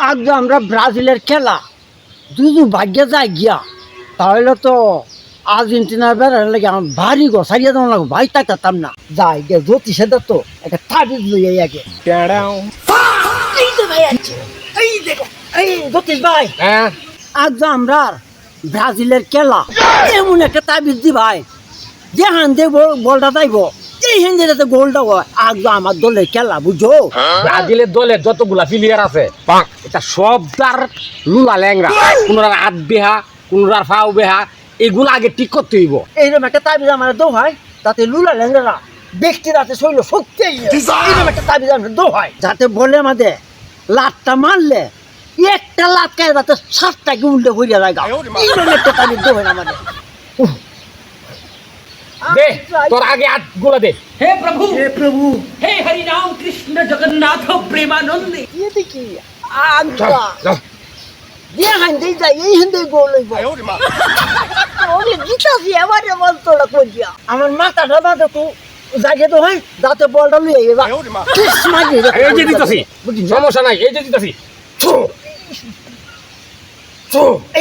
আজ যে আমরা ব্রাজিলের খেলা দুদু ভাগ্যে যাই গিয়া তাহলে তো আর্জেন্টিনার বেড়ার লাগে আমার ভারী গো সারিয়ে দেওয়া লাগবে ভাই তাকাতাম না যাই গে জ্যোতিষে তো একটা তাবিজ লইয়া আগে এই যে ভাই আছে এই দেখো এই জ্যোতিষ ভাই আজ যে আমরা ব্রাজিলের খেলা এমন একটা তাবিজ দি ভাই যে হান্দে বলটা যাইব এই হিন্দিতে গোলটা হয় আজ আমার দলের খেলা বুঝো ব্রাজিলের দলে যতগুলা প্লেয়ার আছে এটা সব তার লুলা ল্যাংরা কোনরার হাত বেহা কোনরার ফাও বেহা এগুলো আগে ঠিক করতে হইব। এইরকম একটা তাবিজ আমার দো হয় তাতে লুলা ল্যাংরা ব্যক্তির হাতে শৈল শক্তি এইরকম একটা তাবিজ আমার দো হয় যাতে বলে আমাদের লাটটা মারলে একটা লাট খায় যাতে 7টাকে উল্টে ঘুরিয়ে লাগা এইরকম একটা তাবিজ দো হয় আমাদের দে তোর আগে হাত গুলা দে। हे प्रभु প্রভু हे हरि राम कृष्ण जगन्नाथ प्रेमानंद এটা কি আচ্ছা যে হান্দি যাই এই হান্দি গোল হইব ওরে জিতাছি এবারে বলতোটা কইয়া আমার মাথাটা বাদে তো জাগে তো হয় যাতে বলটা লইয়া যাবা এই যে দিতাছি সমস্যা নাই এই যে দিতাছি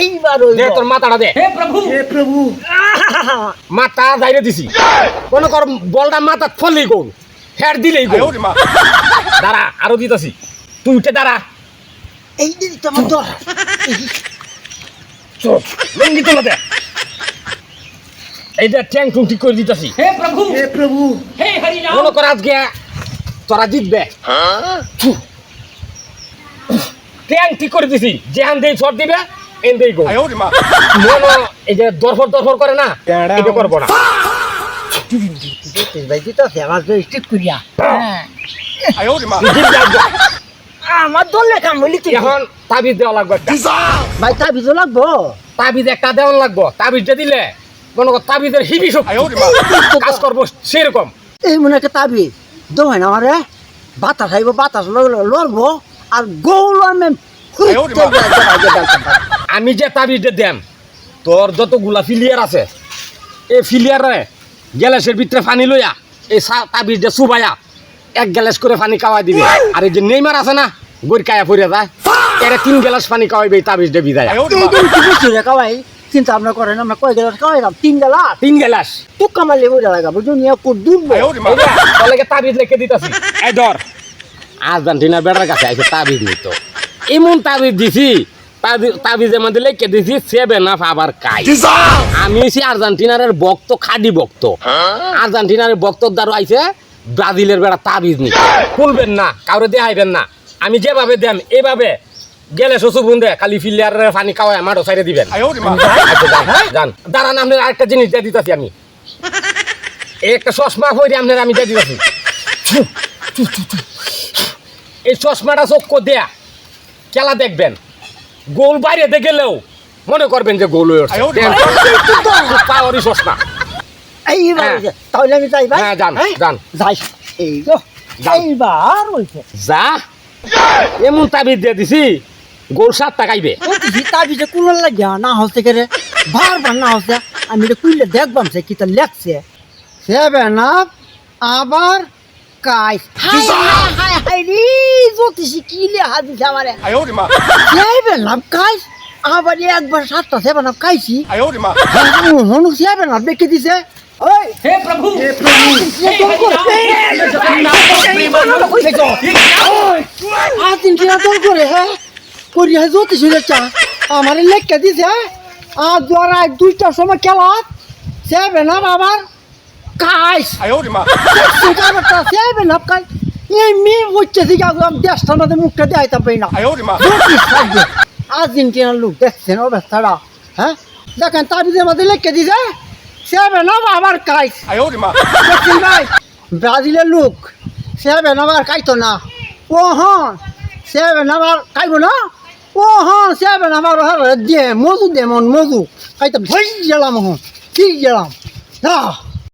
এইবার দে তোর মাথাটা দে। हे प्रभु প্রভু মাথা যাইরে দিছি মনে কর বলটা মাথা ফললেই গোল হেড দিলেই গোল দাঁড়া আরো দিতাছি তুই উঠে দাঁড়া এই দিন তোমার তো লঙ্গি তোলা দে এইটা ট্যাং টুং ঠিক করে দিতাছি। हे प्रभु প্রভু हे हरि राम মনে কর আজকে তোরা জিতবে ট্যাং ঠিক করে দিছি যেখান দিয়ে শট দিবে এন দিয়ে গোল মনে এই যে দরফর করে না এটা করবো না ভাই দিতাছে আমার তো স্টিক করিয়া তুই জিতবি আজকে। আমার দলে কাম বলি কি এখন তাবিজ দেওয়া লাগবে একটা ভাই তা ভিজো লাগবো তাবিজ একটা দেওয়া লাগবো তাবিজটা দিলে মনে কর তাবিজের হিবি শক্তি কাজ করবো সেরকম এই মনে একটা তাবিজ দো হয় না আমারে বাতাস আইব বাতাস লড়বো আর গোল আমি আমি যে তাবিজটা দেন তোর যতগুলা ফিলিয়ার আছে এই ফিলিয়ারে গ্যালাসের ভিতরে পানি লইয়া এই তাবিজটা চুবাইয়া 1 গ্লাস করে পানি খাওয়াই দিবি আর এই যে নেইমার আছে না গড়কায়া পড়ে যায় এরা 3 গ্লাস পানি খাওয়াইবে এই তাবিজটা ভিজায়া কাওয়াই চিন্তা ভাবনা করেন আমরা কয় গেলাস খাওয়াইলাম 3 গেলাস 3 গ্লাস তুক কামালে বুঝা লাগা বুঝুন নিয়ে কুট ডুববো তাহলে তাবিজ লিখে দিতাছি এই ধর আর্জেন্টিনার বেটার কাছে আইছে তাবিজ নিত এমন তাবিজ দিছি তাবিজের মধ্যে লিখে দিছি 7 আবার কাই আমি হইছি আর্জেন্টিনার ভক্ত খাঁটি ভক্ত আর্জেন্টিনার ভক্তর দ্বারা আইছে ব্রাজিলের বেড়া তাবিজ নিতে খুলবেন না কাউরে দেখাইবেন না আমি যেভাবে দেন এভাবে গেলে শ্বশুর বুন্দে খালি ফিলিয়ারের পানি খাওয়ায় মাঠও সাইডে দিবেন জান দাঁড়ান আপনার আরেকটা জিনিস দিয়ে দিতেছি আমি এই একটা চশমা পরে আপনার আমি দিয়ে দিতেছি এই চশমাটা চক্ষু দেয়া খেলা দেখবেন গোল বাইরে গেলেও মনে করবেন যে গোল হয়ে উঠছে পাওয়ারই চশমা এইবার হ্যাঁ। তাহলে আমি যাই ভাই হ্যাঁ যান যান যাই এই তো এইবার হইছে যা এমন তাবিজ দিয়ে দিছি গোল 7 টাকাইবে তাবিজে কুলার লাগিয়া না হচ্ছে কে রে বারবার না হচ্ছে আমি এটা কুইলে দেখবাম সে কিতা লেখছে 7 আবার কাই হাই হাই হাই রে জ্যোতিষী কি লেখা দিছে আমারে 7 কাই আবার একবার 7টা 7 কাইছি হনু 7 দেখে দিছে ওই हे प्रभु ये तुम को আর্জেন্টিনা দল করে হ্যাঁ করিয়া জ্যোতিষী লেখা আমার লেখা দিছে আর জোড়া 2টার সময় খেলা 7 আবার কাইস কাইস 7 কাইস এই মেয়ে হচ্ছে দিকে একদম দেশটার মধ্যে মুখটা দেখাইতে পারি না আর্জেন্টিনার লোক দেখছেন অবস্থাটা হ্যাঁ দেখেন তাবিজের মধ্যে লেখা দিছে 7 আবার কাইস দেখছেন ভাই ব্রাজিলের লোক 7 আবার কাইতো না ও হ্যাঁ 7 আবার কাইব না ও হ্যাঁ 7 আবার দে মজু দে মন মজু কাইতো ভই গেলাম হ্যাঁ ঠিক গেলাম